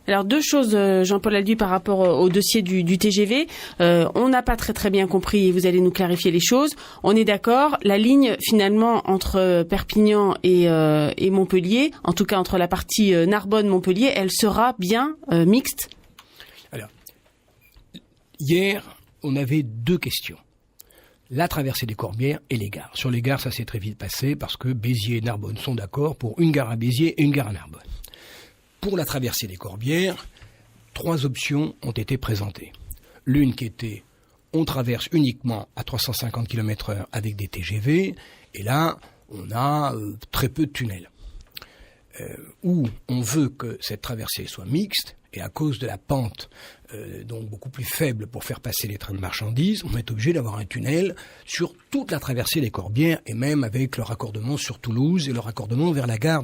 Alors deux choses, Jean-Paul Alduy, par rapport au dossier du TGV. On n'a pas très bien compris, et vous allez nous clarifier les choses. On est d'accord, la ligne finalement entre Perpignan et Montpellier, en tout cas entre la partie Narbonne-Montpellier, elle sera bien mixte? Alors, hier, on avait deux questions. La traversée des Corbières et les gares. Sur les gares, ça s'est très vite passé parce que Béziers et Narbonne sont d'accord pour une gare à Béziers et une gare à Narbonne. Pour la traversée des Corbières, 3 options ont été présentées. L'une qui était, on traverse uniquement à 350 km/h avec des TGV, et là, on a très peu de tunnels. Où on veut que cette traversée soit mixte, et à cause de la pente, donc beaucoup plus faible pour faire passer les trains de marchandises, on est obligé d'avoir un tunnel sur toute la traversée des Corbières, et même avec le raccordement sur Toulouse et le raccordement vers la gare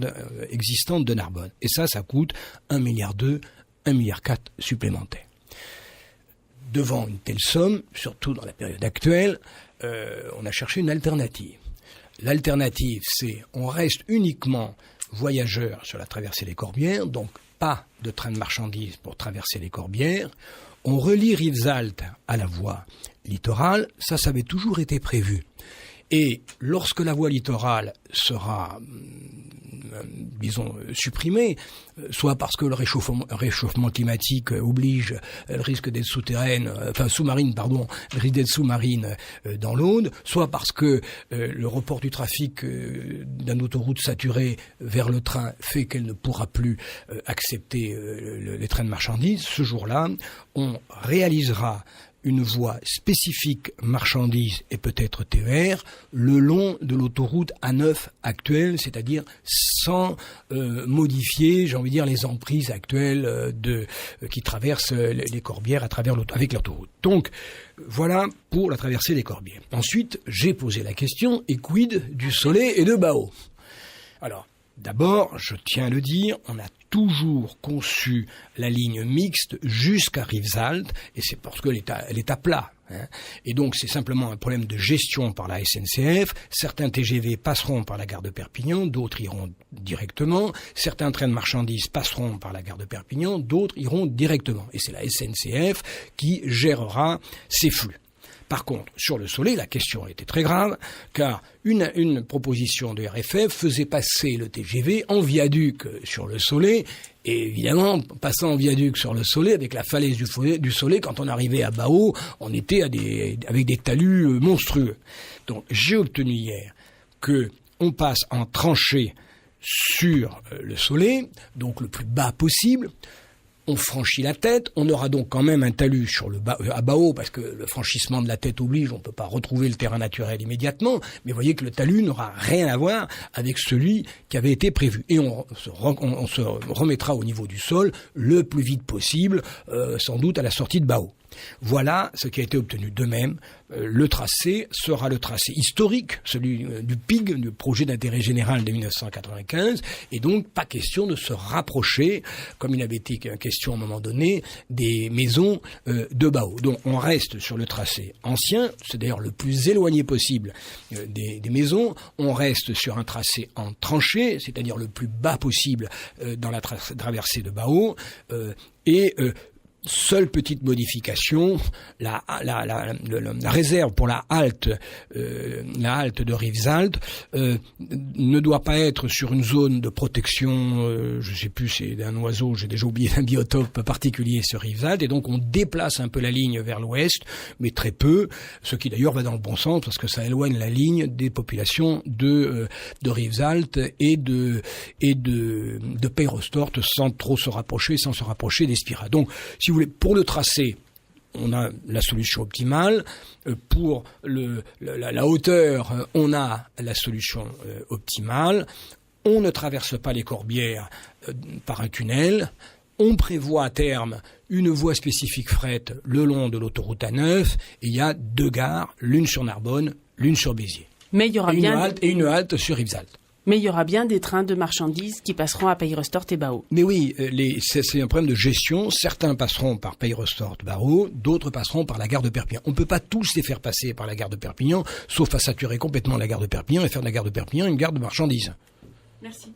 existante de Narbonne. Et ça coûte 1,2 milliard, 1,4 milliard supplémentaires. Devant une telle somme, surtout dans la période actuelle, on a cherché une alternative. L'alternative, c'est on reste uniquement voyageurs sur la traversée des Corbières, donc pas de train de marchandises pour traverser les Corbières. On relie Rivesaltes à la voie littorale, ça avait toujours été prévu. Et lorsque la voie littorale sera, disons, supprimée, soit parce que le réchauffement climatique oblige, elle risque d'être sous-marine, elle risque d'être sous-marine dans l'Aude, soit parce que le report du trafic d'une autoroute saturée vers le train fait qu'elle ne pourra plus accepter les trains de marchandises. Ce jour-là, on réalisera une voie spécifique marchandises et peut-être TER le long de l'autoroute A9 actuelle, c'est-à-dire sans modifier, j'ai envie de dire, les emprises actuelles qui traversent les Corbières avec l'autoroute. Donc, voilà pour la traversée des Corbières. Ensuite, j'ai posé la question, et quid du Soleil et de Baau? Alors, d'abord, je tiens à le dire, on a toujours conçu la ligne mixte jusqu'à Rivesaltes, et c'est parce que elle est à plat. Et donc c'est simplement un problème de gestion par la SNCF. Certains TGV passeront par la gare de Perpignan, d'autres iront directement. Certains trains de marchandises passeront par la gare de Perpignan, d'autres iront directement. Et c'est la SNCF qui gérera ces flux. Par contre, sur le Soleil, la question était très grave, car une proposition de RFF faisait passer le TGV en viaduc sur le Soleil, et évidemment, passant en viaduc sur le Soleil, avec la falaise du Soleil, quand on arrivait à Baau, on était avec des talus monstrueux. Donc, j'ai obtenu hier que on passe en tranchée sur le Soleil, donc le plus bas possible. On franchit la tête, on aura donc quand même un talus à Baau, parce que le franchissement de la tête oblige, on ne peut pas retrouver le terrain naturel immédiatement, mais vous voyez que le talus n'aura rien à voir avec celui qui avait été prévu. Et on se remettra au niveau du sol le plus vite possible, sans doute à la sortie de Baau. Voilà ce qui a été obtenu. De même, le tracé sera le tracé historique, celui du PIG, du projet d'intérêt général de 1995, et donc pas question de se rapprocher, comme il avait été question à un moment donné, des maisons de Baau. Donc on reste sur le tracé ancien, c'est d'ailleurs le plus éloigné possible des maisons. On reste sur un tracé en tranchée, c'est-à-dire le plus bas possible dans la traversée de Baau, seule petite modification, la réserve pour la halte de Rivesaltes ne doit pas être sur une zone de protection, je sais plus, c'est d'un oiseau, j'ai déjà oublié, d'un biotope particulier sur Rivesaltes, et donc on déplace un peu la ligne vers l'ouest, mais très peu, ce qui d'ailleurs va dans le bon sens parce que ça éloigne la ligne des populations de Rivesaltes et de Peyrostort sans se rapprocher d'Espira. Donc, si vous voulez, pour le tracé, on a la solution optimale. Pour la hauteur, on a la solution optimale. On ne traverse pas les Corbières par un tunnel. On prévoit à terme une voie spécifique fret le long de l'autoroute A9. Et il y a 2 gares, l'une sur Narbonne, l'une sur Béziers. Mais il y aura une halte sur Rivesaltes. Mais il y aura bien des trains de marchandises qui passeront à Peyrostort et Baau. Mais oui, c'est un problème de gestion. Certains passeront par Peyrostort, Baau, d'autres passeront par la gare de Perpignan. On ne peut pas tous les faire passer par la gare de Perpignan, sauf à saturer complètement la gare de Perpignan et faire de la gare de Perpignan une gare de marchandises. Merci.